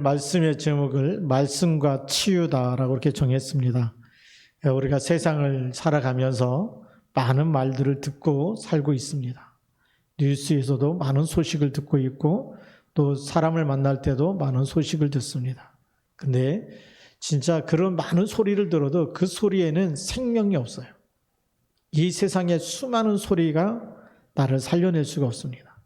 말씀의 제목을 말씀과 치유다라고 이렇게 정했습니다. 우리가 세상을 살아가면서 많은 말들을 듣고 살고 있습니다. 뉴스에서도 많은 소식을 듣고 있고 또 사람을 만날 때도 많은 소식을 듣습니다. 근데 진짜 그런 많은 소리를 들어도 그 소리에는 생명이 없어요. 이 세상에 수많은 소리가 나를 살려낼 수가 없습니다.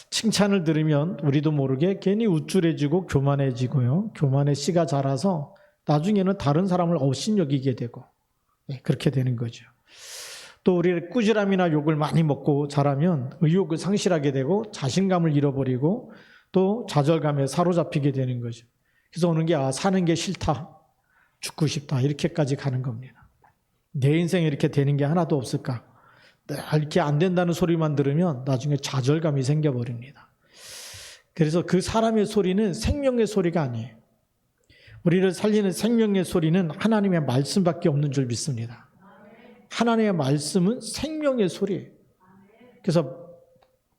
칭찬을 들으면 우리도 모르게 괜히 우쭐해지고 교만해지고요. 교만의 씨가 자라서 나중에는 다른 사람을 업신여기게 되고 그렇게 되는 거죠. 또 우리의 꾸지람이나 욕을 많이 먹고 자라면 의욕을 상실하게 되고 자신감을 잃어버리고 또 좌절감에 사로잡히게 되는 거죠. 그래서 오는 게 사는 게 싫다, 죽고 싶다 이렇게까지 가는 겁니다. 내 인생에 이렇게 되는 게 하나도 없을까? 이렇게 안 된다는 소리만 들으면 나중에 좌절감이 생겨버립니다. 그래서 그 사람의 소리는 생명의 소리가 아니에요. 우리를 살리는 생명의 소리는 하나님의 말씀밖에 없는 줄 믿습니다. 하나님의 말씀은 생명의 소리예요. 그래서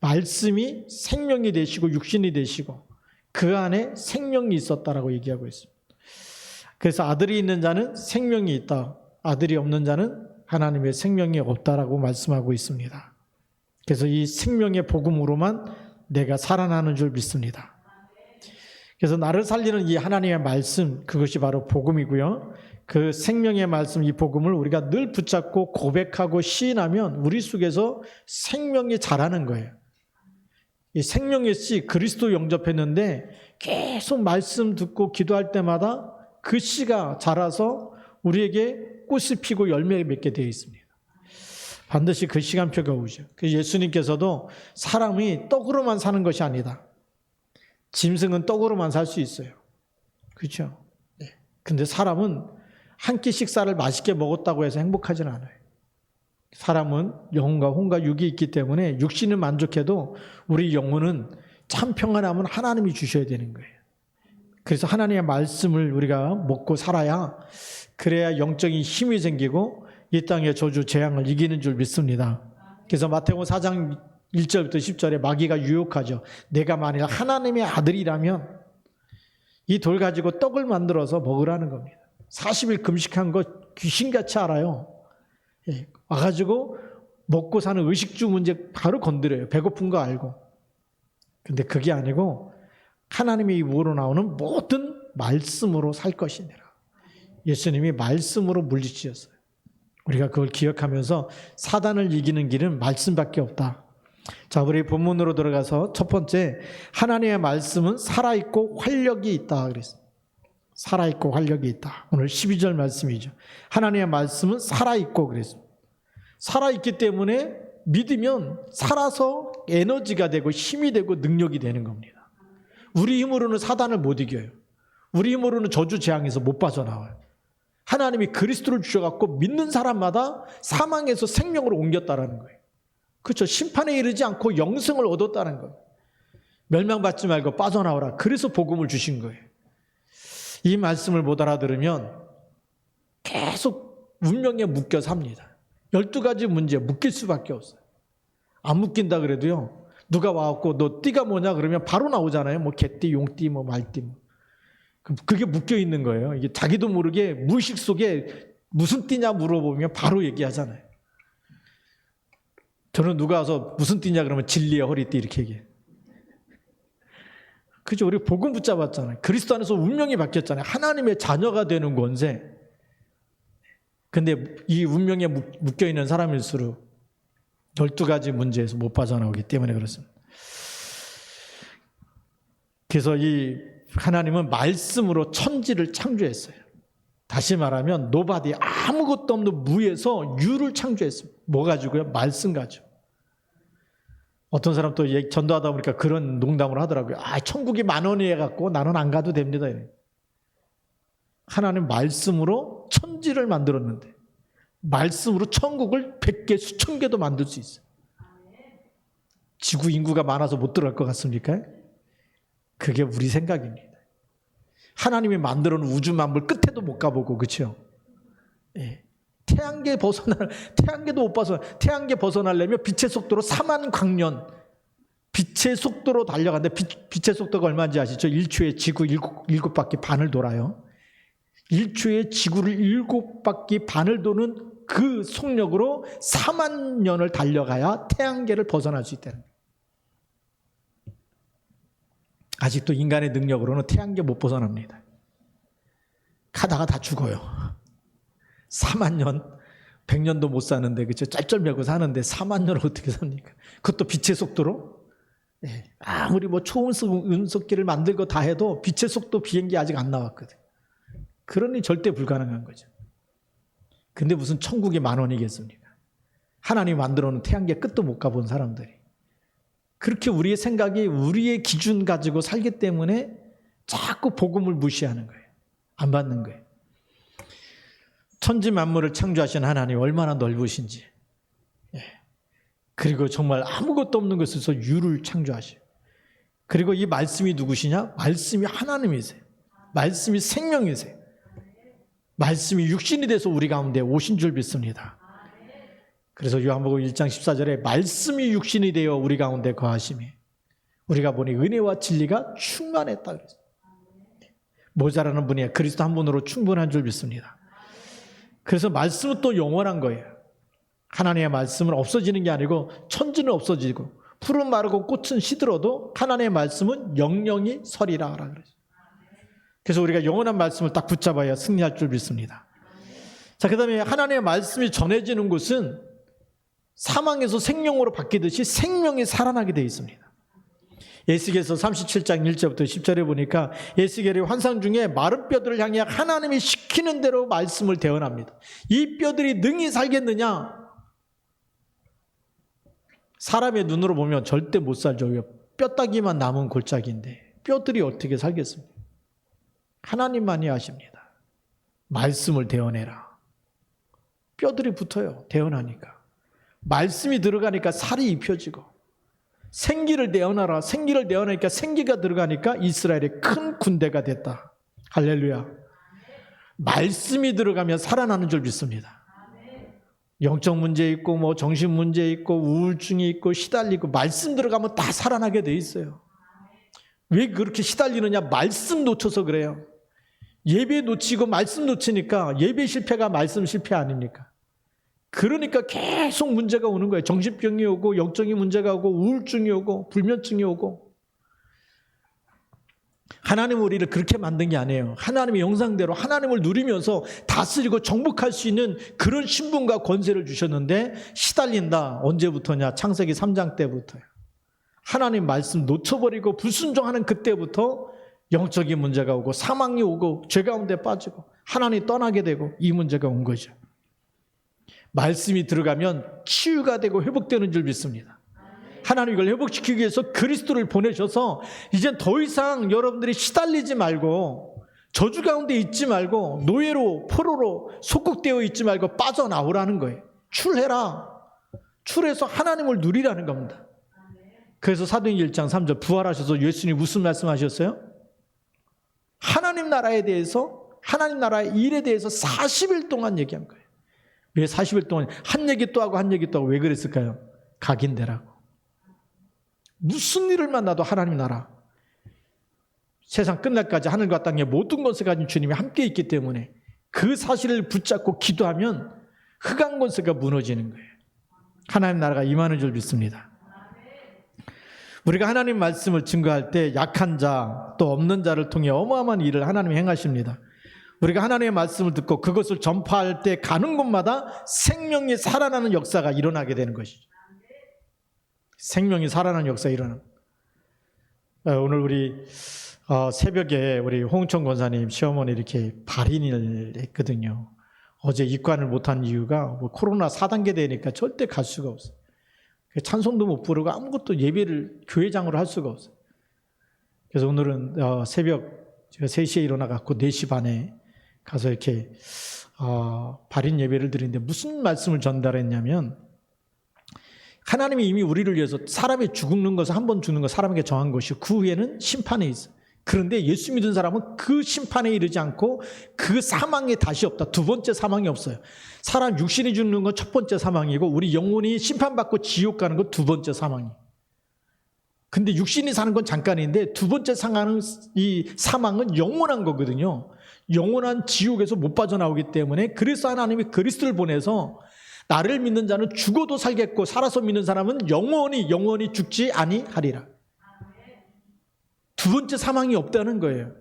말씀이 생명이 되시고 육신이 되시고 그 안에 생명이 있었다라고 얘기하고 있습니다. 그래서 아들이 있는 자는 생명이 있다. 아들이 없는 자는 하나님의 생명이 없다라고 말씀하고 있습니다. 그래서 이 생명의 복음으로만 내가 살아나는 줄 믿습니다. 그래서 나를 살리는 이 하나님의 말씀, 그것이 바로 복음이고요. 그 생명의 말씀, 이 복음을 우리가 늘 붙잡고 고백하고 시인하면 우리 속에서 생명이 자라는 거예요. 이 생명의 씨, 그리스도 영접했는데 계속 말씀 듣고 기도할 때마다 그 씨가 자라서 우리에게 꽃이 피고 열매를 맺게 되어 있습니다. 반드시 그 시간표가 오죠. 그래서 예수님께서도 사람이 떡으로만 사는 것이 아니다. 짐승은 떡으로만 살 수 있어요. 그렇죠? 근데 사람은 한 끼 식사를 맛있게 먹었다고 해서 행복하지는 않아요. 사람은 영혼과 혼과 육이 있기 때문에 육신은 만족해도 우리 영혼은 참 평안함은 하나님이 주셔야 되는 거예요. 그래서 하나님의 말씀을 우리가 먹고 살아야 그래야 영적인 힘이 생기고 이 땅의 저주 재앙을 이기는 줄 믿습니다. 그래서 마태복음 4장 1절부터 10절에 마귀가 유혹하죠. 내가 만일 하나님의 아들이라면 이 돌 가지고 떡을 만들어서 먹으라는 겁니다. 40일 금식한 거 귀신같이 알아요. 와가지고 먹고 사는 의식주 문제 바로 건드려요. 배고픈 거 알고. 근데 그게 아니고 하나님의 입으로 나오는 모든 말씀으로 살 것이니라. 예수님이 말씀으로 물리치셨어요. 우리가 그걸 기억하면서 사단을 이기는 길은 말씀밖에 없다. 자, 우리 본문으로 들어가서 첫 번째, 하나님의 말씀은 살아있고 활력이 있다 그랬어요. 살아있고 활력이 있다. 오늘 12절 말씀이죠. 하나님의 말씀은 살아있고 그랬어요. 살아있기 때문에 믿으면 살아서 에너지가 되고 힘이 되고 능력이 되는 겁니다. 우리 힘으로는 사단을 못 이겨요. 우리 힘으로는 저주 재앙에서 못 빠져나와요. 하나님이 그리스도를 주셔갖고 믿는 사람마다 사망에서 생명으로 옮겼다라는 거예요. 그렇죠. 심판에 이르지 않고 영생을 얻었다는 거예요. 멸망받지 말고 빠져나오라. 그래서 복음을 주신 거예요. 이 말씀을 못 알아들으면 계속 운명에 묶여 삽니다. 12가지 문제에 묶일 수밖에 없어요. 안 묶인다 그래도요. 누가 와갖고 너 띠가 뭐냐 그러면 바로 나오잖아요. 뭐 개띠, 용띠, 뭐 말띠. 그게 묶여 있는 거예요. 이게 자기도 모르게 무의식 속에 무슨 띠냐 물어보면 바로 얘기하잖아요. 저는 누가 와서 무슨 띠냐 그러면 진리의 허리띠 이렇게 얘기해요. 그죠? 우리 복음 붙잡았잖아요. 그리스도 안에서 운명이 바뀌었잖아요. 하나님의 자녀가 되는 권세. 근데 이 운명에 묶여있는 사람일수록 12가지 문제에서 못 빠져나오기 때문에 그렇습니다. 그래서 이 하나님은 말씀으로 천지를 창조했어요. 다시 말하면 노바디, 아무것도 없는 무에서 유를 창조했습니다. 뭐 가지고요? 말씀 가지고. 어떤 사람 또 전도하다 보니까 그런 농담을 하더라고요. 천국이 10,000원이 해갖고 나는 안 가도 됩니다. 하나님 말씀으로 천지를 만들었는데 말씀으로 천국을 100개, 수천 개도 만들 수 있어요. 지구 인구가 많아서 못 들어갈 것 같습니까? 그게 우리 생각입니다. 하나님이 만들어 놓은 우주 만물 끝에도 못 가보고, 그렇죠? 태양계도 못 벗어나. 태양계 벗어나려면 빛의 속도로 4만 광년, 빛의 속도로 달려가는데 빛의 속도가 얼마인지 아시죠? 1초에 지구 7바퀴 반을 돌아요. 1초에 지구를 7바퀴 반을 도는 그 속력으로 4만 년을 달려가야 태양계를 벗어날 수 있다는 거예요. 아직도 인간의 능력으로는 태양계 못 벗어납니다. 가다가 다 죽어요. 4만 년, 100년도 못 사는데, 그쵸? 짤짤매고 사는데 4만 년을 어떻게 삽니까? 그것도 빛의 속도로? 네. 아무리 뭐 초음속기를 만들고 다 해도 빛의 속도 비행기 아직 안 나왔거든. 그러니 절대 불가능한 거죠. 근데 무슨 천국이 10,000원이겠습니까? 하나님 만들어 놓은 태양계 끝도 못 가본 사람들이. 그렇게 우리의 생각이 우리의 기준 가지고 살기 때문에 자꾸 복음을 무시하는 거예요. 안 받는 거예요. 천지 만물을 창조하신 하나님 얼마나 넓으신지. 예. 그리고 정말 아무것도 없는 것에서 유를 창조하시고. 그리고 이 말씀이 누구시냐? 말씀이 하나님이세요. 말씀이 생명이세요. 말씀이 육신이 돼서 우리 가운데 오신 줄 믿습니다. 그래서 요한복음 1장 14절에 말씀이 육신이 되어 우리 가운데 거하심이 우리가 보니 은혜와 진리가 충만했다 그랬어요. 모자라는 분이 그리스도 한 분으로 충분한 줄 믿습니다. 그래서 말씀은 또 영원한 거예요. 하나님의 말씀은 없어지는 게 아니고 천지는 없어지고 풀은 마르고 꽃은 시들어도 하나님의 말씀은 영영이 서리라 그랬어요. 그래서 우리가 영원한 말씀을 딱 붙잡아야 승리할 줄 믿습니다. 자, 그 다음에 하나님의 말씀이 전해지는 곳은 사망에서 생명으로 바뀌듯이 생명이 살아나게 되어 있습니다. 에스겔서 37장 1절부터 10절에 보니까 에스겔의 환상 중에 마른 뼈들을 향해 하나님이 시키는 대로 말씀을 대언합니다. 이 뼈들이 능히 살겠느냐? 사람의 눈으로 보면 절대 못 살죠. 뼈다귀만 남은 골짜기인데 뼈들이 어떻게 살겠습니까? 하나님만이 아십니다. 말씀을 대언해라. 뼈들이 붙어요. 대언하니까. 말씀이 들어가니까 살이 입혀지고 생기를 내어놔라. 생기를 내어내니까 생기가 들어가니까 이스라엘의 큰 군대가 됐다. 할렐루야. 말씀이 들어가면 살아나는 줄 믿습니다. 영적 문제 있고 뭐 정신 문제 있고 우울증이 있고 시달리고 말씀 들어가면 다 살아나게 돼 있어요. 왜 그렇게 시달리느냐? 말씀 놓쳐서 그래요. 예배 놓치고 말씀 놓치니까 예배 실패가 말씀 실패 아닙니까? 그러니까 계속 문제가 오는 거예요. 정신병이 오고 영적인 문제가 오고 우울증이 오고 불면증이 오고. 하나님은 우리를 그렇게 만든 게 아니에요. 하나님의 형상대로 하나님을 누리면서 다스리고 정복할 수 있는 그런 신분과 권세를 주셨는데 시달린다. 언제부터냐? 창세기 3장 때부터요. 하나님 말씀 놓쳐버리고 불순종하는 그때부터 영적인 문제가 오고 사망이 오고 죄 가운데 빠지고 하나님 떠나게 되고 이 문제가 온 거죠. 말씀이 들어가면 치유가 되고 회복되는 줄 믿습니다. 하나님 이걸 회복시키기 위해서 그리스도를 보내셔서 이젠 더 이상 여러분들이 시달리지 말고 저주 가운데 있지 말고 노예로 포로로 속국되어 있지 말고 빠져나오라는 거예요. 출해라. 출해서 하나님을 누리라는 겁니다. 그래서 사도행전 1장 3절 부활하셔서 예수님이 무슨 말씀하셨어요? 하나님 나라에 대해서 하나님 나라의 일에 대해서 40일 동안 얘기한 거예요. 왜 40일 동안 한 얘기 또 하고 한 얘기 또 하고 왜 그랬을까요? 각인되라고. 무슨 일을 만나도 하나님 나라. 세상 끝날까지 하늘과 땅의 모든 것을 가진 주님이 함께 있기 때문에 그 사실을 붙잡고 기도하면 흑암 권세가 무너지는 거예요. 하나님 나라가 임하는 줄 믿습니다. 우리가 하나님 말씀을 증거할 때 약한 자 또 없는 자를 통해 어마어마한 일을 하나님이 행하십니다. 우리가 하나님의 말씀을 듣고 그것을 전파할 때 가는 곳마다 생명이 살아나는 역사가 일어나게 되는 것이죠. 생명이 살아나는 역사가 일어나는. 오늘 우리 새벽에 우리 홍천 권사님 시어머니 이렇게 발인을 했거든요. 어제 입관을 못한 이유가 뭐 코로나 4단계 되니까 절대 갈 수가 없어요. 찬송도 못 부르고 아무것도 예배를 교회장으로 할 수가 없어요. 그래서 오늘은 새벽 제가 3시에 일어나갖고 4시 반에 가서 이렇게 발인 예배를 드리는데 무슨 말씀을 전달했냐면 하나님이 이미 우리를 위해서 사람이 죽는 것을 한 번 죽는 것 사람에게 정한 것이고 그 후에는 심판에 있어요. 그런데 예수 믿은 사람은 그 심판에 이르지 않고 그 사망에 다시 없다. 두 번째 사망이 없어요. 사람 육신이 죽는 건 첫 번째 사망이고 우리 영혼이 심판받고 지옥 가는 건 두 번째 사망이에요. 근데 육신이 사는 건 잠깐인데 두 번째 이 사망은 영원한 거거든요. 영원한 지옥에서 못 빠져나오기 때문에 그래서 하나님이 그리스도를 보내서 나를 믿는 자는 죽어도 살겠고 살아서 믿는 사람은 영원히 죽지 아니하리라. 두 번째 사망이 없다는 거예요.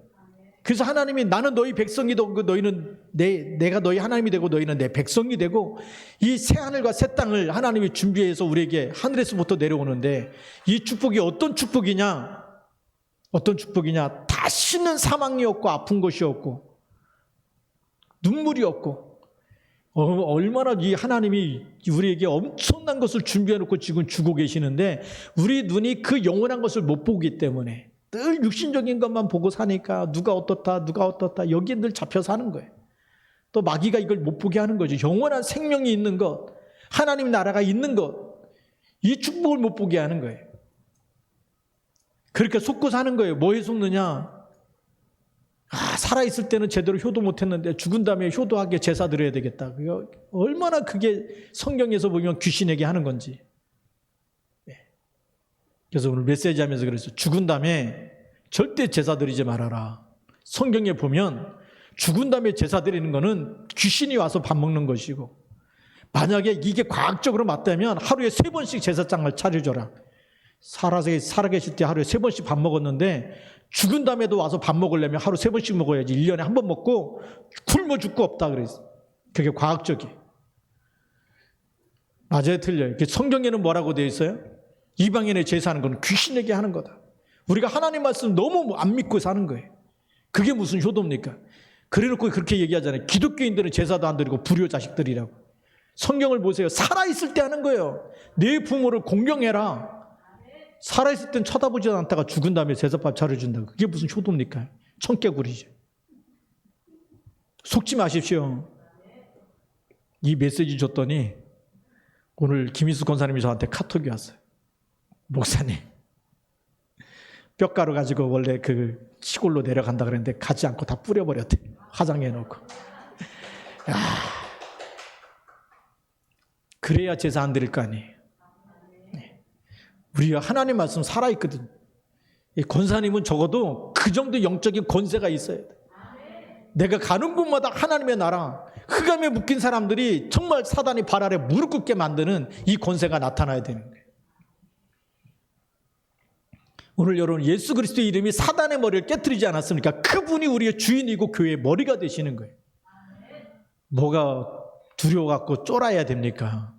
그래서 하나님이 나는 너희 백성이 되고 너희는 내가 너희 하나님이 되고 너희는 내 백성이 되고 이 새 하늘과 새 땅을 하나님이 준비해서 우리에게 하늘에서부터 내려오는데 이 축복이 어떤 축복이냐? 다시는 사망이 없고 아픈 것이 없고 눈물이 없고 얼마나 이 하나님이 우리에게 엄청난 것을 준비해 놓고 지금 주고 계시는데 우리 눈이 그 영원한 것을 못 보기 때문에 늘 육신적인 것만 보고 사니까 누가 어떻다 여기에 늘 잡혀 사는 거예요. 또 마귀가 이걸 못 보게 하는 거죠. 영원한 생명이 있는 것, 하나님 나라가 있는 것, 이 축복을 못 보게 하는 거예요. 그렇게 속고 사는 거예요. 뭐에 속느냐? 살아있을 때는 제대로 효도 못했는데 죽은 다음에 효도하게 제사 드려야 되겠다. 얼마나 그게 성경에서 보면 귀신에게 하는 건지. 그래서 오늘 메시지 하면서 그랬어요. 죽은 다음에 절대 제사 드리지 말아라. 성경에 보면 죽은 다음에 제사 드리는 거는 귀신이 와서 밥 먹는 것이고 만약에 이게 과학적으로 맞다면 하루에 3번씩 제사장을 차려줘라. 살아계실 때 하루에 3번씩 밥 먹었는데 죽은 다음에도 와서 밥 먹으려면 하루 3번씩 먹어야지 1년에 한 번 먹고 굶어 죽고 없다 그랬어요. 그게 과학적이에요. 맞아요, 틀려요. 성경에는 뭐라고 되어 있어요? 이방인의 제사하는 건 귀신에게 하는 거다. 우리가 하나님 말씀 너무 안 믿고 사는 거예요. 그게 무슨 효도입니까? 그래놓고 그렇게 얘기하잖아요. 기독교인들은 제사도 안 드리고 불효 자식들이라고. 성경을 보세요. 살아있을 때 하는 거예요. 내 부모를 공경해라. 살아있을 땐 쳐다보지 않다가 죽은 다음에 제사밥 차려준다고. 그게 무슨 효도입니까? 청개구리죠. 속지 마십시오. 이 메시지 줬더니 오늘 김희수 권사님이 저한테 카톡이 왔어요. 목사님, 뼈가루 가지고 원래 그 시골로 내려간다 그랬는데 가지 않고 다 뿌려버렸대. 화장해 놓고. 그래야 제사 안 드릴 거 아니에요. 우리가 하나님 말씀 살아있거든. 권사님은 적어도 그 정도 영적인 권세가 있어야 돼. 내가 가는 곳마다 하나님의 나라, 흑암에 묶인 사람들이 정말 사단이 발 아래 무릎 꿇게 만드는 이 권세가 나타나야 되는 거예요. 오늘 여러분 예수 그리스도의 이름이 사단의 머리를 깨트리지 않았습니까? 그분이 우리의 주인이고 교회의 머리가 되시는 거예요. 뭐가 두려워갖고 쫄아야 됩니까?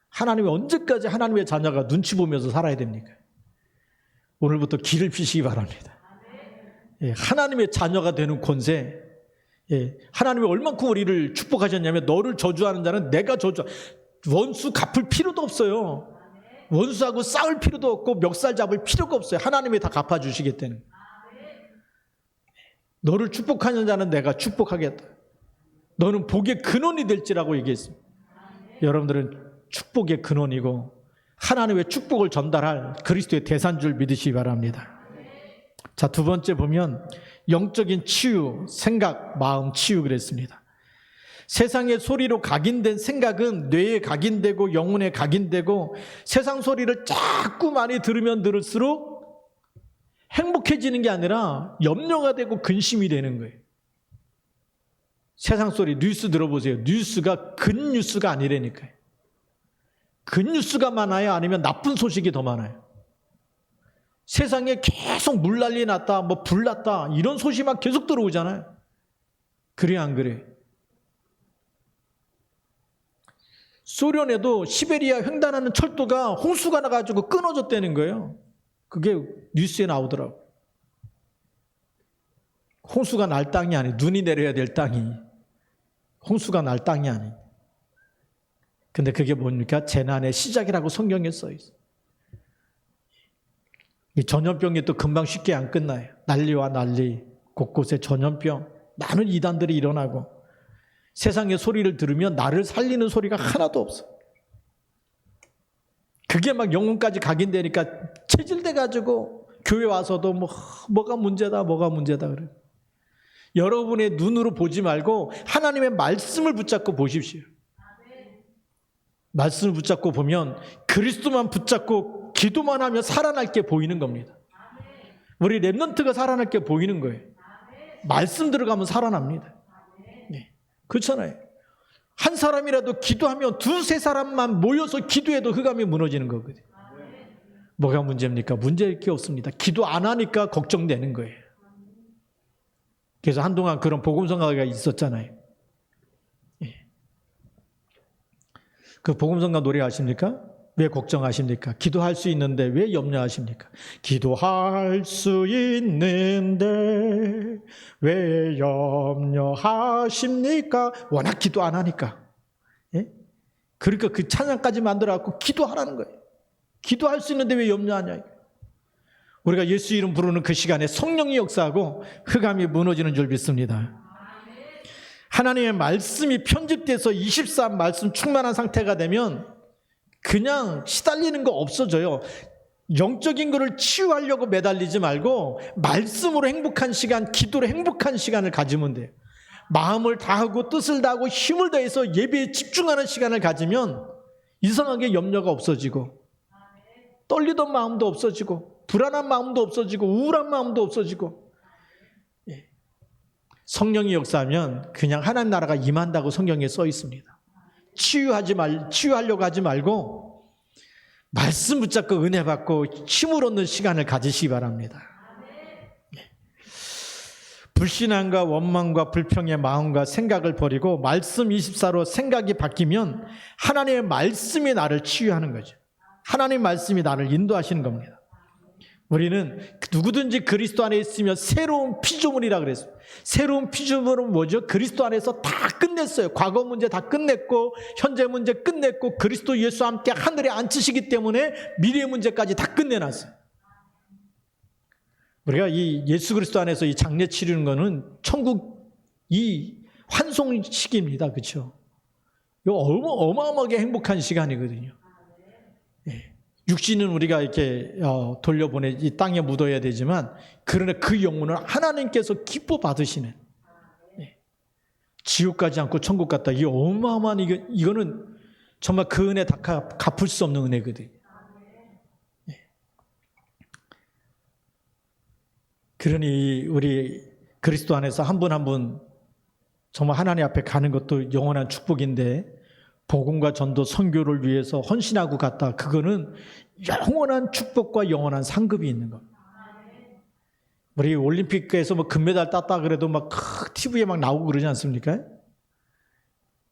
하나님이 언제까지 하나님의 자녀가 눈치 보면서 살아야 됩니까? 오늘부터 길을 피시기 바랍니다. 하나님의 자녀가 되는 권세, 하나님이 얼만큼 우리를 축복하셨냐면 너를 저주하는 자는 내가 원수 갚을 필요도 없어요. 원수하고 싸울 필요도 없고 멱살 잡을 필요가 없어요. 하나님이 다 갚아주시겠다는. 너를 축복하는 자는 내가 축복하겠다. 너는 복의 근원이 될지라고 얘기했습니다. 여러분들은 축복의 근원이고 하나님의 축복을 전달할 그리스도의 대사인 줄 믿으시기 바랍니다. 자, 두 번째 보면 영적인 치유, 생각, 마음 치유 그랬습니다. 세상의 소리로 각인된 생각은 뇌에 각인되고 영혼에 각인되고 세상 소리를 자꾸 많이 들으면 들을수록 행복해지는 게 아니라 염려가 되고 근심이 되는 거예요. 세상 소리, 뉴스 들어보세요. 뉴스가 근뉴스가 아니라니까요. 근뉴스가 많아요? 아니면 나쁜 소식이 더 많아요? 세상에 계속 물난리 났다, 불 났다 이런 소식만 계속 들어오잖아요. 그래 안 그래? 소련에도 시베리아 횡단하는 철도가 홍수가 나가지고 끊어졌다는 거예요. 그게 뉴스에 나오더라고. 홍수가 날 땅이 아니, 눈이 내려야 될 땅이 홍수가 날 땅이 아니. 근데 그게 뭡니까? 재난의 시작이라고 성경에 써 있어요. 이 전염병이 또 금방 쉽게 안 끝나요. 난리와 난리, 곳곳에 전염병, 많은 이단들이 일어나고 세상의 소리를 들으면 나를 살리는 소리가 하나도 없어. 그게 막 영혼까지 각인되니까 체질돼가지고 교회 와서도 뭐가 문제다 그래. 여러분의 눈으로 보지 말고 하나님의 말씀을 붙잡고 보십시오. 말씀을 붙잡고 보면 그리스도만 붙잡고 기도만 하면 살아날 게 보이는 겁니다. 우리 렘넌트가 살아날 게 보이는 거예요. 말씀 들어가면 살아납니다. 네. 그렇잖아요. 한 사람이라도 기도하면 두세 사람만 모여서 기도해도 흑암이 무너지는 거거든요. 뭐가 문제입니까? 문제일 게 없습니다. 기도 안 하니까 걱정되는 거예요. 그래서 한동안 그런 복음성가가 있었잖아요. 예. 그 복음성가 노래 아십니까? 왜 걱정하십니까? 기도할 수 있는데 왜 염려하십니까? 기도할 수 있는데 왜 염려하십니까? 워낙 기도 안 하니까. 예? 그러니까 그 찬양까지 만들어갖고 기도하라는 거예요. 기도할 수 있는데 왜 염려하냐. 우리가 예수 이름 부르는 그 시간에 성령이 역사하고 흑암이 무너지는 줄 믿습니다. 하나님의 말씀이 편집돼서 24 말씀 충만한 상태가 되면 그냥 시달리는 거 없어져요. 영적인 거를 치유하려고 매달리지 말고 말씀으로 행복한 시간, 기도로 행복한 시간을 가지면 돼요. 마음을 다하고 뜻을 다하고 힘을 다해서 예배에 집중하는 시간을 가지면 이상하게 염려가 없어지고 떨리던 마음도 없어지고 불안한 마음도 없어지고 우울한 마음도 없어지고 성령이 역사하면 그냥 하나님 나라가 임한다고 성경에 써 있습니다. 치유하려고 하지 말고 말씀 붙잡고 은혜 받고 힘을 얻는 시간을 가지시기 바랍니다. 불신앙과 원망과 불평의 마음과 생각을 버리고 말씀 24로 생각이 바뀌면 하나님의 말씀이 나를 치유하는 거죠. 하나님의 말씀이 나를 인도하시는 겁니다. 우리는 누구든지 그리스도 안에 있으면 새로운 피조물이라 그랬어요. 새로운 피조물은 뭐죠? 그리스도 안에서 다 끝냈어요. 과거 문제 다 끝냈고 현재 문제 끝냈고 그리스도 예수와 함께 하늘에 앉히시기 때문에 미래 문제까지 다 끝내놨어요. 우리가 이 예수 그리스도 안에서 이 장례 치르는 거는 천국 이 환송 시기입니다. 그렇죠? 이거 어마어마하게 행복한 시간이거든요. 예. 육신은 우리가 이렇게 돌려보내 이 땅에 묻어야 되지만 그러나 그 영혼은 하나님께서 기뻐 받으시는 지옥 가지 않고 천국 갔다. 이 어마어마한 이거는 정말 그 은혜 다 갚을 수 없는 은혜거든요. 그러니 우리 그리스도 안에서 한 분 한 분 정말 하나님 앞에 가는 것도 영원한 축복인데 복음과 전도 선교를 위해서 헌신하고 갔다. 그거는 영원한 축복과 영원한 상급이 있는 겁니다. 우리 올림픽에서 뭐 금메달 땄다 그래도 막 TV에 막 나오고 그러지 않습니까?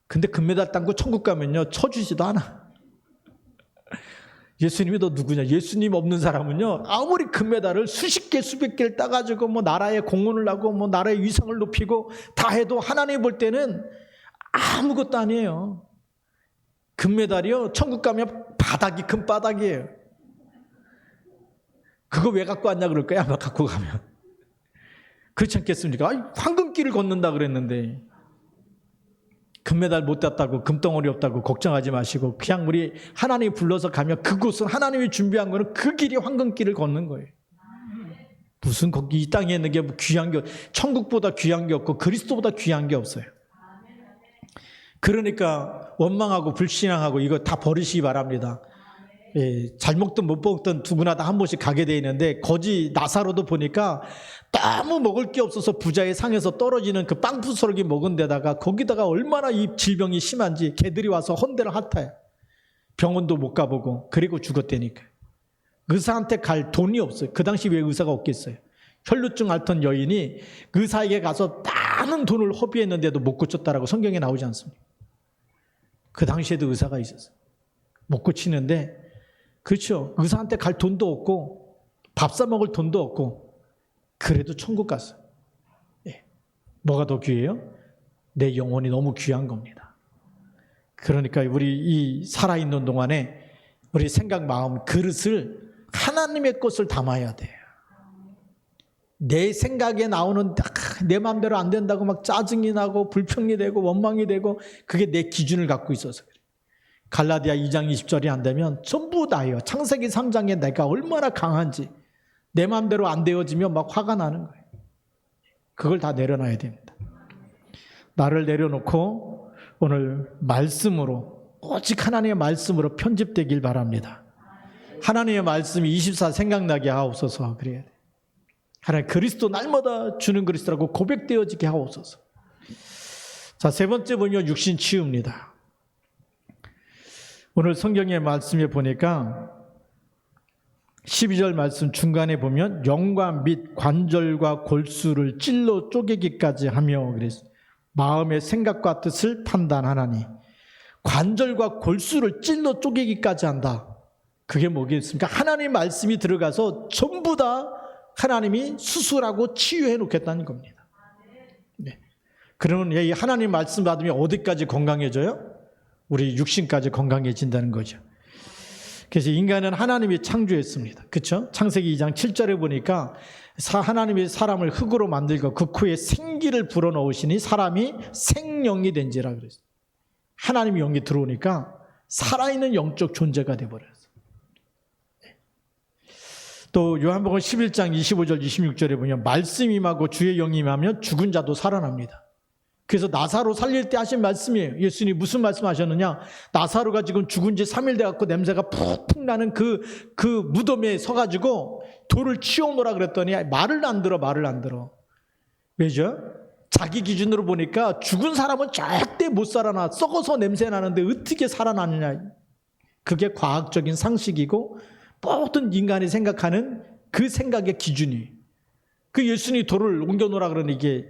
근데 금메달 딴 거 천국 가면요 쳐주지도 않아. 예수님이 너 누구냐? 예수님 없는 사람은요 아무리 금메달을 수십 개 수백 개를 따가지고 뭐 나라에 공헌을 하고 뭐 나라의 위상을 높이고 다 해도 하나님 볼 때는 아무것도 아니에요. 금메달이요 천국 가면 바닥이 금바닥이에요. 그거 왜 갖고 왔냐 그럴 거야 아마 갖고 가면. 그렇지 않겠습니까? 아니, 황금길을 걷는다 그랬는데 금메달 못 땄다고 금덩어리 없다고 걱정하지 마시고 그냥 우리 하나님이 불러서 가면 그곳은 하나님이 준비한 거는 그 길이 황금길을 걷는 거예요. 무슨 거기 이 땅에 있는 게 뭐 귀한 게 천국보다 귀한 게 없고 그리스도보다 귀한 게 없어요. 그러니까 원망하고 불신앙하고 이거 다 버리시기 바랍니다. 예, 잘 먹든 못 먹든 누구나 다 한 번씩 가게 돼 있는데 거지 나사로도 보니까 너무 먹을 게 없어서 부자의 상에서 떨어지는 그 빵부스러기 먹은 데다가 거기다가 얼마나 이 질병이 심한지 개들이 와서 헌대를 핫해요. 병원도 못 가보고 그리고 죽었다니까. 의사한테 갈 돈이 없어요. 그 당시 왜 의사가 없겠어요. 혈루증 앓던 여인이 의사에게 가서 많은 돈을 허비했는데도 못 고쳤다라고 성경에 나오지 않습니까? 그 당시에도 의사가 있었어요. 못 고치는데 그렇죠. 의사한테 갈 돈도 없고 밥 사 먹을 돈도 없고 그래도 천국 갔어요. 예. 뭐가 더 귀해요? 내 영혼이 너무 귀한 겁니다. 그러니까 우리 이 살아있는 동안에 우리 생각, 마음, 그릇을 하나님의 것을 담아야 돼요. 내 생각에 나오는 내 마음대로 안 된다고 막 짜증이 나고 불평이 되고 원망이 되고 그게 내 기준을 갖고 있어서 그래요. 갈라디아 2장 20절이 안 되면 전부 다예요. 창세기 3장에 내가 얼마나 강한지 내 마음대로 안 되어지면 막 화가 나는 거예요. 그걸 다 내려놔야 됩니다. 나를 내려놓고 오늘 말씀으로 오직 하나님의 말씀으로 편집되길 바랍니다. 하나님의 말씀이 24 생각나게 하옵소서. 그래야 돼. 하나님 그리스도 날마다 주는 그리스도라고 고백되어지게 하옵소서. 자, 세 번째 보면 육신 치유입니다. 오늘 성경의 말씀에 보니까 12절 말씀 중간에 보면 영과 및 관절과 골수를 찔러 쪼개기까지 하며 그랬어요. 마음의 생각과 뜻을 판단하나니 관절과 골수를 찔러 쪼개기까지 한다. 그게 뭐겠습니까? 하나님 말씀이 들어가서 전부 다 하나님이 수술하고 치유해 놓겠다는 겁니다. 네. 그러면 이 하나님 말씀 받으면 어디까지 건강해져요? 우리 육신까지 건강해진다는 거죠. 그래서 인간은 하나님이 창조했습니다. 그렇죠? 창세기 2장 7절에 보니까 하나님이 사람을 흙으로 만들고 그 코에 생기를 불어넣으시니 사람이 생명이 된지라 그랬어요. 하나님이 영이 들어오니까 살아있는 영적 존재가 되어버렸어요. 또 요한복음 11장 25절 26절에 보면 말씀이 임하고 주의 영이 임하면 죽은 자도 살아납니다. 그래서 나사로 살릴 때 하신 말씀이에요. 예수님이 무슨 말씀하셨느냐? 나사로가 지금 죽은 지 3일 돼갖고 냄새가 푹푹 나는 그 무덤에 서가지고 돌을 치워놓으라 그랬더니 말을 안 들어. 왜죠? 자기 기준으로 보니까 죽은 사람은 절대 못 살아나. 썩어서 냄새 나는데 어떻게 살아나느냐. 그게 과학적인 상식이고 모든 인간이 생각하는 그 생각의 기준이. 그 예수님이 돌을 옮겨놓으라 그러니 이게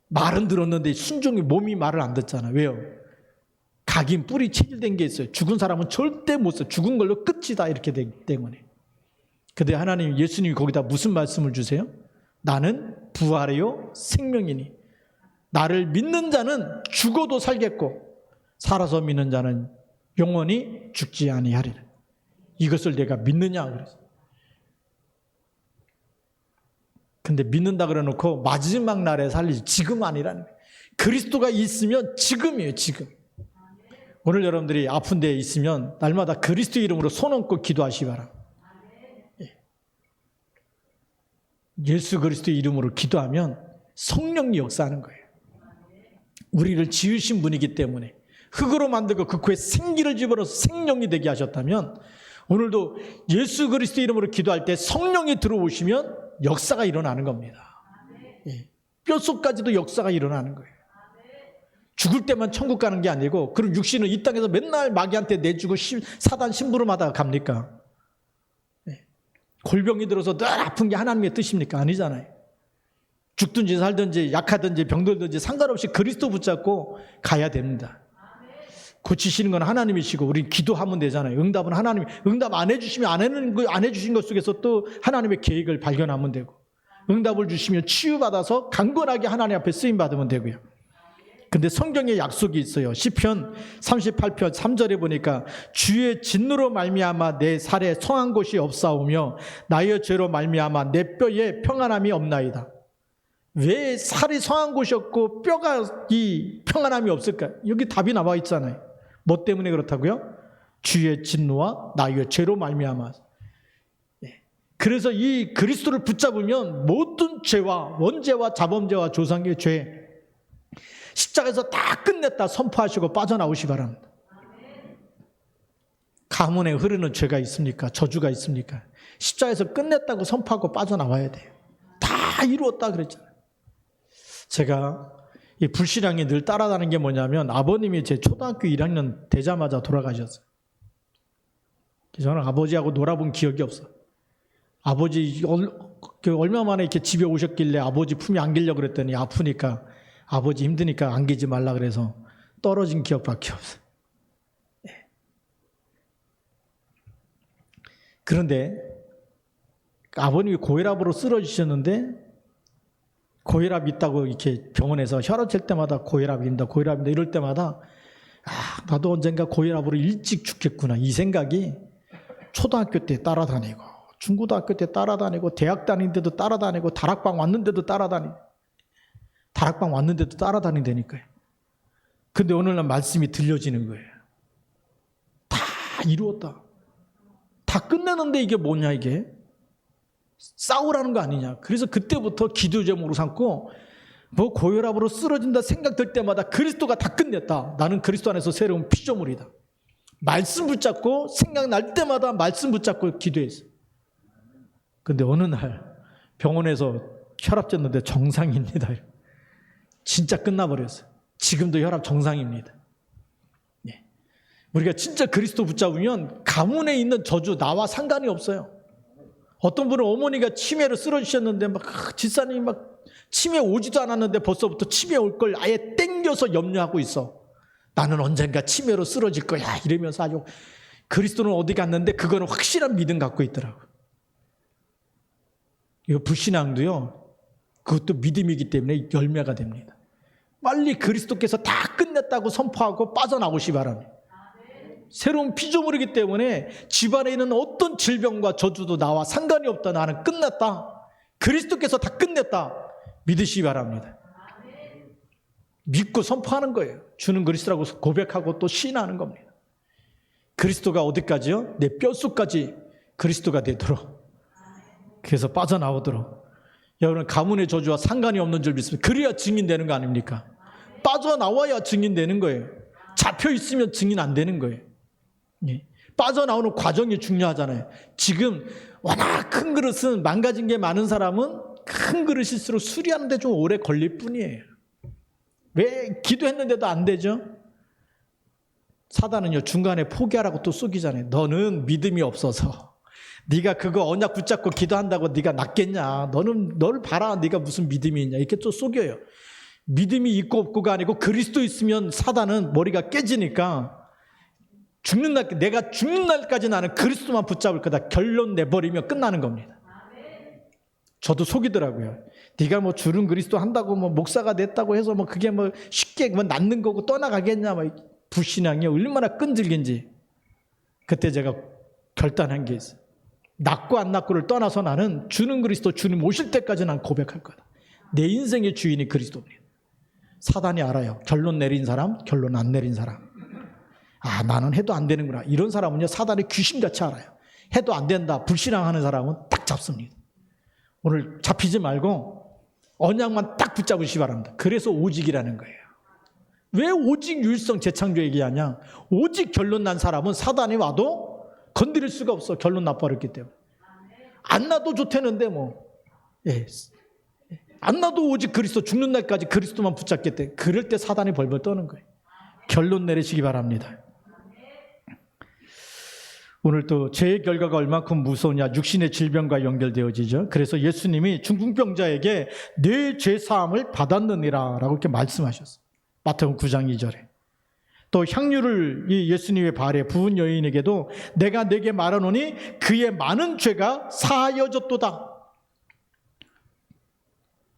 말은 들었는데 순종이 몸이 말을 안 듣잖아. 왜요? 각인 뿌리 체질된 게 있어요. 죽은 사람은 절대 못 써. 죽은 걸로 끝이다 이렇게 되기 때문에. 근데 하나님 예수님이 거기다 무슨 말씀을 주세요? 나는 부활이요 생명이니 나를 믿는 자는 죽어도 살겠고 살아서 믿는 자는 영원히 죽지 아니하리라. 이것을 내가 믿느냐 그래서. 근데 믿는다 그래놓고 마지막 날에 살리지 지금 아니라는 거예요. 그리스도가 있으면 지금이에요. 지금. 오늘 여러분들이 아픈 데에 있으면 날마다 그리스도 이름으로 손 얹고 기도하시기 바랍니다. 예수 그리스도 이름으로 기도하면 성령이 역사하는 거예요. 우리를 지으신 분이기 때문에 흙으로 만들고 그 코에 생기를 집어넣어서 생명이 되게 하셨다면 오늘도 예수 그리스도 이름으로 기도할 때 성령이 들어오시면 역사가 일어나는 겁니다. 예. 뼛속까지도 역사가 일어나는 거예요. 죽을 때만 천국 가는 게 아니고 그럼 육신은 이 땅에서 맨날 마귀한테 내주고 사단 심부름하다가 갑니까? 예. 골병이 들어서 늘 아픈 게 하나님의 뜻입니까? 아니잖아요. 죽든지 살든지 약하든지 병들든지 상관없이 그리스도 붙잡고 가야 됩니다. 고치시는 건 하나님이시고 우린 기도하면 되잖아요. 응답은 하나님이. 응답 안 해주시면 안 해주신 것 속에서 또 하나님의 계획을 발견하면 되고 응답을 주시면 치유받아서 강건하게 하나님 앞에 쓰임받으면 되고요. 근데 성경에 약속이 있어요. 시편 38편 3절에 보니까 주의 진노로 말미암아 내 살에 성한 곳이 없사오며 나의 죄로 말미암아 내 뼈에 평안함이 없나이다. 왜 살이 성한 곳이 없고 뼈가 이 평안함이 없을까? 여기 답이 나와 있잖아요. 뭐 때문에 그렇다고요? 주의 진노와 나의 죄로 말미암아. 그래서 이 그리스도를 붙잡으면 모든 죄와 원죄와 자범죄와 조상의 죄 십자가에서 다 끝냈다 선포하시고 빠져나오시 바랍니다. 가문에 흐르는 죄가 있습니까? 저주가 있습니까? 십자가에서 끝냈다고 선포하고 빠져나와야 돼요. 다 이루었다 그랬잖아요. 제가 이 불신앙이 늘 따라다니는 게 뭐냐면 아버님이 제 초등학교 1학년 되자마자 돌아가셨어요. 저는 아버지하고 놀아본 기억이 없어요. 아버지 얼마 만에 이렇게 집에 오셨길래 아버지 품에 안기려고 그랬더니 아프니까 아버지 힘드니까 안기지 말라 그래서 떨어진 기억밖에 없어요. 그런데 아버님이 고혈압으로 쓰러지셨는데 고혈압 있다고 이렇게 병원에서 혈압 잴 때마다 고혈압인다 이럴 때마다 나도 언젠가 고혈압으로 일찍 죽겠구나 이 생각이 초등학교 때 따라다니고 중고등학교 때 따라다니고 대학 다니는데도 따라다니고 다락방 왔는데도 따라다닌다니까요. 근데 오늘날 말씀이 들려지는 거예요. 다 이루었다. 다 끝내는데 이게 뭐냐 이게. 싸우라는 거 아니냐. 그래서 그때부터 기도 제목으로 삼고 뭐 고혈압으로 쓰러진다 생각될 때마다 그리스도가 다 끝냈다. 나는 그리스도 안에서 새로운 피조물이다. 말씀 붙잡고 생각날 때마다 말씀 붙잡고 기도했어요. 근데 어느 날 병원에서 혈압 쟀는데 정상입니다. 진짜 끝나버렸어요. 지금도 혈압 정상입니다. 예. 우리가 진짜 그리스도 붙잡으면 가문에 있는 저주 나와 상관이 없어요. 어떤 분은 어머니가 치매로 쓰러지셨는데 막 집사님이 막 치매 오지도 않았는데 벌써부터 치매 올 걸 아예 땡겨서 염려하고 있어. 나는 언젠가 치매로 쓰러질 거야 이러면서 아주 그리스도는 어디 갔는데 그거는 확실한 믿음 갖고 있더라고요. 이거 불신앙도요. 그것도 믿음이기 때문에 열매가 됩니다. 빨리 그리스도께서 다 끝냈다고 선포하고 빠져나오시 바랍니다. 새로운 피조물이기 때문에 집안에 있는 어떤 질병과 저주도 나와 상관이 없다. 나는 끝났다. 그리스도께서 다 끝냈다. 믿으시기 바랍니다. 믿고 선포하는 거예요. 주는 그리스도라고 고백하고 또 시인하는 겁니다. 그리스도가 어디까지요? 내 뼛속까지 그리스도가 되도록. 그래서 빠져나오도록. 여러분 가문의 저주와 상관이 없는 줄 믿습니다. 그래야 증인되는 거 아닙니까? 빠져나와야 증인되는 거예요. 잡혀있으면 증인 안 되는 거예요. 예. 빠져나오는 과정이 중요하잖아요. 지금 워낙 큰 그릇은 망가진 게 많은 사람은 큰 그릇일수록 수리하는 데 좀 오래 걸릴 뿐이에요. 왜 기도했는데도 안 되죠? 사단은요 중간에 포기하라고 또 속이잖아요. 너는 믿음이 없어서 네가 그거 언약 붙잡고 기도한다고 네가 낫겠냐? 너를 봐라. 네가 무슨 믿음이 있냐? 이렇게 또 속여요. 믿음이 있고 없고가 아니고 그리스도 있으면 사단은 머리가 깨지니까 죽는 날, 내가 죽는 날까지 나는 그리스도만 붙잡을 거다. 결론 내버리면 끝나는 겁니다. 저도 속이더라고요. 네가 뭐 주는 그리스도 한다고 뭐 목사가 됐다고 해서 뭐 그게 뭐 쉽게 뭐 낫는 거고 떠나가겠냐? 뭐 불신앙이 얼마나 끈질긴지. 그때 제가 결단한 게 있어요. 낫고 안 낫고를 떠나서 나는 주는 그리스도 주님 오실 때까지 난 고백할 거다. 내 인생의 주인이 그리스도입니다. 사단이 알아요. 결론 내린 사람, 결론 안 내린 사람. 아, 나는 해도 안 되는구나. 이런 사람은요, 사단의 귀신같이 알아요. 해도 안 된다. 불신앙하는 사람은 딱 잡습니다. 오늘 잡히지 말고 언약만 딱 붙잡으시기 바랍니다. 그래서 오직이라는 거예요. 왜 오직 유일성 재창조 얘기하냐? 오직 결론 난 사람은 사단이 와도 건드릴 수가 없어. 결론 나버렸기 때문에. 안 나도 좋다는데 뭐. 예. 안 나도 오직 그리스도 죽는 날까지 그리스도만 붙잡겠대. 그럴 때 사단이 벌벌 떠는 거예요. 결론 내리시기 바랍니다. 오늘 또 죄의 결과가 얼만큼 무서우냐, 육신의 질병과 연결되어지죠. 그래서 예수님이 중풍병자에게 내 죄사함을 받았느니라 라고 이렇게 말씀하셨어요. 마태복음 9장 2절에. 또 향유를 이 예수님의 발에 부은 여인에게도 내가 네게 말하노니 그의 많은 죄가 사하여졌도다.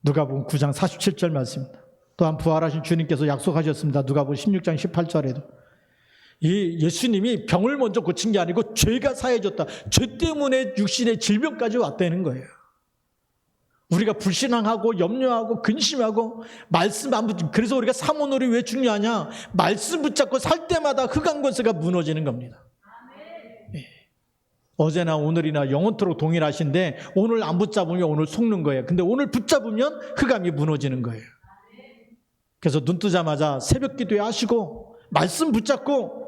누가복음 9장 47절 말씀입니다. 또한 부활하신 주님께서 약속하셨습니다. 누가복음 16장 18절에도 이 예수님이 병을 먼저 고친 게 아니고 죄가 사해졌다. 죄 때문에 육신의 질병까지 왔다는 거예요. 우리가 불신앙하고 염려하고 근심하고 말씀 안 붙잡고, 그래서 우리가 사모놀이 왜 중요하냐? 말씀 붙잡고 살 때마다 흑암 권세가 무너지는 겁니다. 네. 어제나 오늘이나 영원토록 동일하신데 오늘 안 붙잡으면 오늘 속는 거예요. 근데 오늘 붙잡으면 흑암이 무너지는 거예요. 그래서 눈 뜨자마자 새벽 기도에 하시고 말씀 붙잡고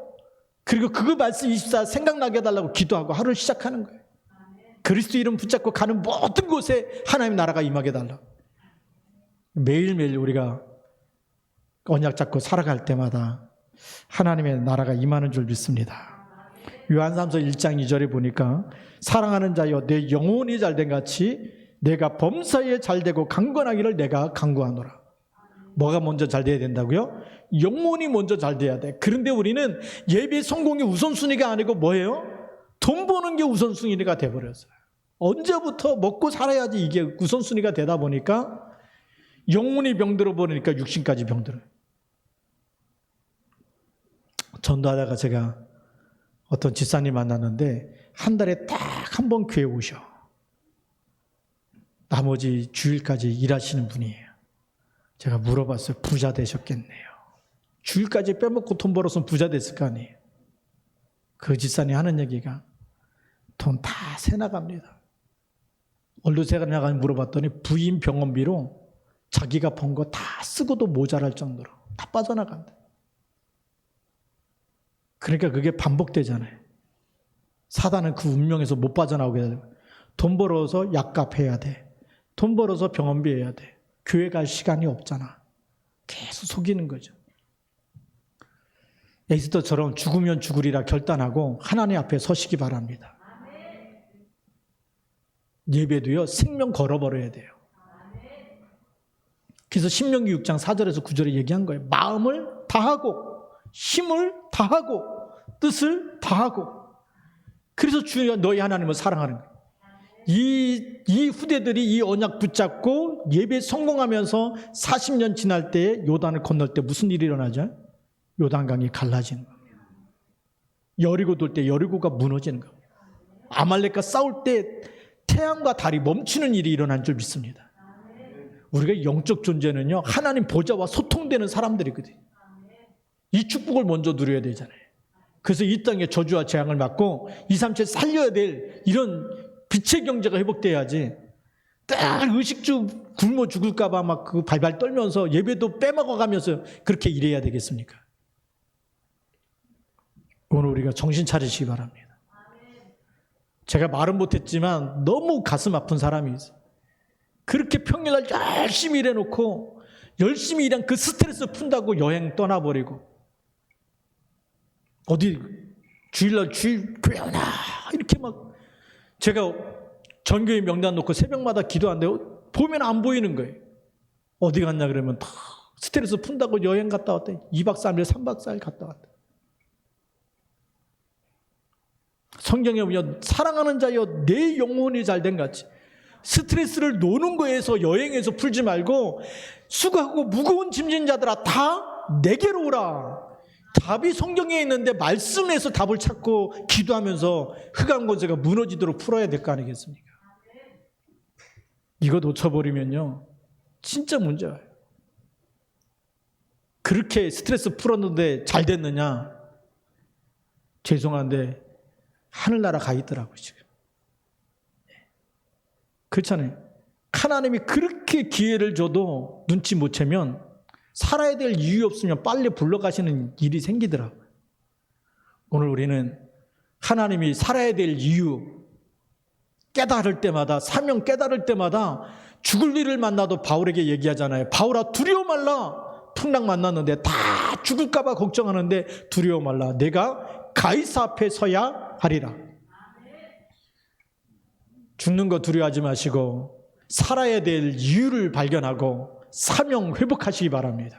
그리고 그거 말씀 24 생각나게 해달라고 기도하고 하루를 시작하는 거예요. 그리스도 이름 붙잡고 가는 모든 곳에 하나님 나라가 임하게 해달라고. 매일매일 우리가 언약 잡고 살아갈 때마다 하나님의 나라가 임하는 줄 믿습니다. 요한삼서 1장 2절에 보니까 사랑하는 자여 내 영혼이 잘된 같이 내가 범사에 잘되고 강건하기를 내가 간구하노라. 뭐가 먼저 잘 돼야 된다고요? 영혼이 먼저 잘 돼야 돼. 그런데 우리는 예배 성공이 우선순위가 아니고 뭐예요? 돈 버는 게 우선순위가 돼버렸어요. 언제부터 먹고 살아야지 이게 우선순위가 되다 보니까 영혼이 병들어 버리니까 육신까지 병들어요. 전도하다가 제가 어떤 집사님 만났는데 한 달에 딱 한 번 교회 오셔. 나머지 주일까지 일하시는 분이에요. 제가 물어봤어요. 부자 되셨겠네요. 주일까지 빼먹고 돈 벌었으면 부자 됐을 거 아니에요. 그 집사님 하는 얘기가 돈 다 새 나갑니다. 얼른 새가 나가니 물어봤더니 부인 병원비로 자기가 번 거 다 쓰고도 모자랄 정도로 다 빠져나간다. 그러니까 그게 반복되잖아요. 사단은 그 운명에서 못 빠져나오게 돼요. 돈 벌어서 약값 해야 돼. 돈 벌어서 병원비 해야 돼. 교회 갈 시간이 없잖아. 계속 속이는 거죠. 에스더처럼 죽으면 죽으리라 결단하고 하나님 앞에 서시기 바랍니다. 예배도요, 생명 걸어버려야 돼요. 그래서 신명기 6장 4절에서 9절에 얘기한 거예요. 마음을 다하고 힘을 다하고 뜻을 다하고. 그래서 주여 너희 하나님을 사랑하는 거예요. 이 후대들이 이 언약 붙잡고 예배 성공하면서 40년 지날 때 요단을 건널 때 무슨 일이 일어나죠? 요단강이 갈라지는 겁니다. 여리고 돌 때 여리고가 무너지는 겁니다. 아말렉과 싸울 때 태양과 달이 멈추는 일이 일어난 줄 믿습니다. 우리가 영적 존재는요, 하나님 보좌와 소통되는 사람들이거든요. 이 축복을 먼저 누려야 되잖아요. 그래서 이 땅에 저주와 재앙을 막고 2, 3채 살려야 될 이런 빛의 경제가 회복돼야지, 딱 의식주 굶어 죽을까 봐 막 그 발발 떨면서 예배도 빼먹어가면서 그렇게 일해야 되겠습니까? 오늘 우리가 정신 차리시기 바랍니다. 제가 말은 못했지만 너무 가슴 아픈 사람이 있어요. 그렇게 평일날 열심히 일해놓고 열심히 일한 그 스트레스 푼다고 여행 떠나버리고 어디 주일날 주일 교회 오나 이렇게 막, 제가 전교회 명단 놓고 새벽마다 기도한대요. 보면 안 보이는 거예요. 어디 갔냐 그러면 다 스트레스 푼다고 여행 갔다 왔대. 2박 3일 3박 4일 갔다 왔대. 성경에 보면 사랑하는 자여 내 영혼이 잘된 같이 스트레스를 노는 거에서 여행에서 풀지 말고 수고하고 무거운 짐진 자들아 다 내게로 오라. 답이 성경에 있는데 말씀에서 답을 찾고 기도하면서 흑암 권세가 무너지도록 풀어야 될 거 아니겠습니까? 이거 놓쳐버리면요 진짜 문제예요. 그렇게 스트레스 풀었는데 잘 됐느냐? 죄송한데 하늘나라 가 있더라고요 지금. 그렇잖아요. 하나님이 그렇게 기회를 줘도 눈치 못 채면 살아야 될 이유 없으면 빨리 불러가시는 일이 생기더라고요. 오늘 우리는 하나님이 살아야 될 이유 깨달을 때마다, 사명 깨달을 때마다 죽을 일을 만나도 바울에게 얘기하잖아요. 바울아 두려워 말라. 풍랑 만났는데 다 죽을까 봐 걱정하는데 두려워 말라. 내가 가이사 앞에 서야 하리라. 죽는 거 두려워하지 마시고 살아야 될 이유를 발견하고 사명 회복하시기 바랍니다.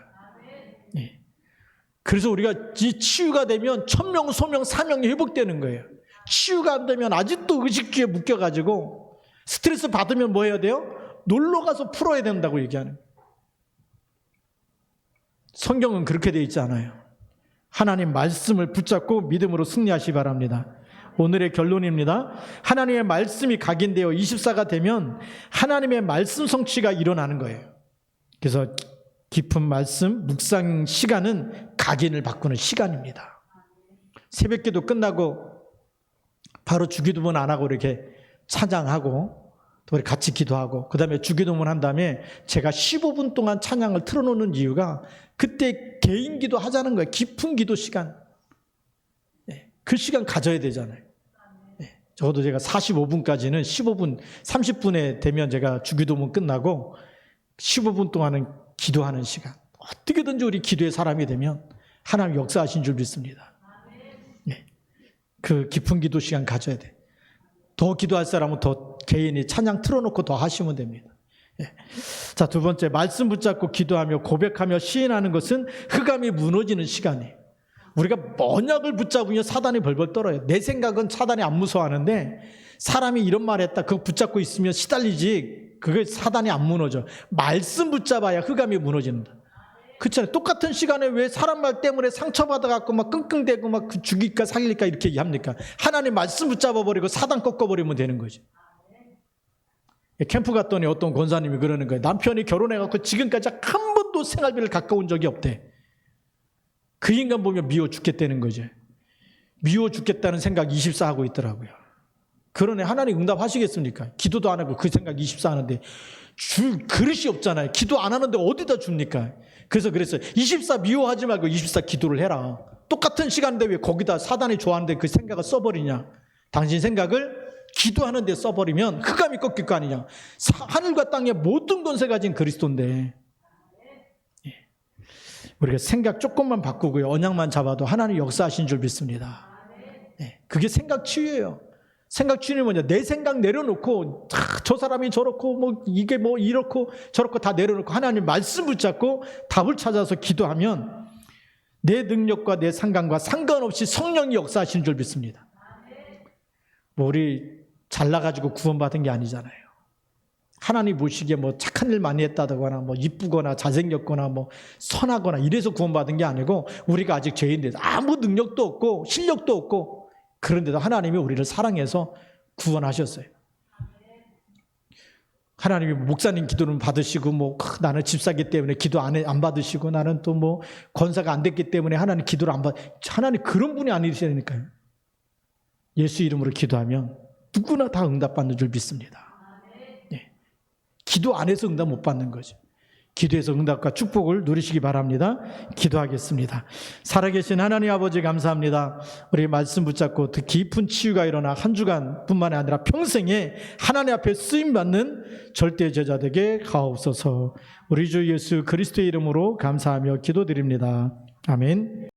예. 그래서 우리가 이 치유가 되면 천명, 소명, 사명이 회복되는 거예요. 치유가 안 되면 아직도 의식주에 묶여가지고 스트레스 받으면 뭐 해야 돼요? 놀러 가서 풀어야 된다고 얘기하는 거예요. 성경은 그렇게 되어 있지 않아요. 하나님 말씀을 붙잡고 믿음으로 승리하시기 바랍니다. 오늘의 결론입니다. 하나님의 말씀이 각인되어 24가 되면 하나님의 말씀 성취가 일어나는 거예요. 그래서 깊은 말씀 묵상 시간은 각인을 바꾸는 시간입니다. 새벽기도 끝나고 바로 주기도문 안 하고 이렇게 찬양하고 또 우리 같이 기도하고 그 다음에 주기도문 한 다음에 제가 15분 동안 찬양을 틀어놓는 이유가 그때 개인 기도 하자는 거예요. 깊은 기도 시간. 그 시간 가져야 되잖아요. 적어도 제가 45분까지는 15분, 30분에 되면 제가 주기도문 끝나고 15분 동안은 기도하는 시간. 어떻게든지 우리 기도의 사람이 되면 하나님 역사하신 줄 믿습니다. 그 깊은 기도 시간 가져야 돼. 더 기도할 사람은 더 개인이 찬양 틀어놓고 더 하시면 됩니다. 자, 두 번째, 말씀 붙잡고 기도하며 고백하며 시인하는 것은 흑암이 무너지는 시간이에요. 우리가 언약을 붙잡으면 사단이 벌벌 떨어요. 내 생각은 사단이 안 무서워하는데 사람이 이런 말 했다 그거 붙잡고 있으면 시달리지 그게 사단이 안 무너져. 말씀 붙잡아야 흑암이 무너진다. 그렇잖아요. 똑같은 시간에 왜 사람 말 때문에 상처받아갖고 막 끙끙대고 막 죽일까 살릴까 이렇게 합니까? 하나님 말씀 붙잡아버리고 사단 꺾어버리면 되는 거죠. 캠프 갔더니 어떤 권사님이 그러는 거예요. 남편이 결혼해갖고 지금까지 한 번도 생활비를 가까운 적이 없대. 그 인간 보면 미워 죽겠다는 거죠. 미워 죽겠다는 생각 24 하고 있더라고요. 그러네. 하나님 응답하시겠습니까? 기도도 안 하고 그 생각 24 하는데 줄 그릇이 없잖아요. 기도 안 하는데 어디다 줍니까? 그래서 그랬어요. 24 미워하지 말고 24 기도를 해라. 똑같은 시간인데 왜 거기다 사단이 좋아하는데 그 생각을 써버리냐? 당신 생각을 기도하는 데 써버리면 흑암이 꺾일 거 아니냐? 하늘과 땅의 모든 권세 가진 그리스도인데, 우리가 생각 조금만 바꾸고요, 언약만 잡아도 하나님 역사하신 줄 믿습니다. 그게 생각 치유예요. 생각 치유는 뭐냐? 내 생각 내려놓고 저 사람이 저렇고 뭐 이게 뭐 이렇고 저렇고 다 내려놓고 하나님 말씀 붙잡고 답을 찾아서 기도하면 내 능력과 내 상관과 상관없이 성령이 역사하시는 줄 믿습니다. 뭐 우리 잘나가지고 구원받은 게 아니잖아요. 하나님 보시기에 뭐 착한 일 많이 했다거나 뭐 이쁘거나 잘생겼거나 뭐 선하거나 이래서 구원받은 게 아니고, 우리가 아직 죄인데 아무 능력도 없고 실력도 없고, 그런데도 하나님이 우리를 사랑해서 구원하셨어요. 하나님이 목사님 기도는 받으시고, 뭐 나는 집사기 때문에 기도 안 받으시고, 나는 또 뭐 권사가 안 됐기 때문에 하나님 기도를 안 받. 하나님 그런 분이 아니시니까요. 예수 이름으로 기도하면 누구나 다 응답받는 줄 믿습니다. 기도 안 해서 응답 못 받는 거죠. 기도해서 응답과 축복을 누리시기 바랍니다. 기도하겠습니다. 살아계신 하나님 아버지 감사합니다. 우리 말씀 붙잡고 더 깊은 치유가 일어나 한 주간뿐만 아니라 평생에 하나님 앞에 쓰임받는 절대 제자 되게 하옵소서. 우리 주 예수 그리스도의 이름으로 감사하며 기도드립니다. 아멘.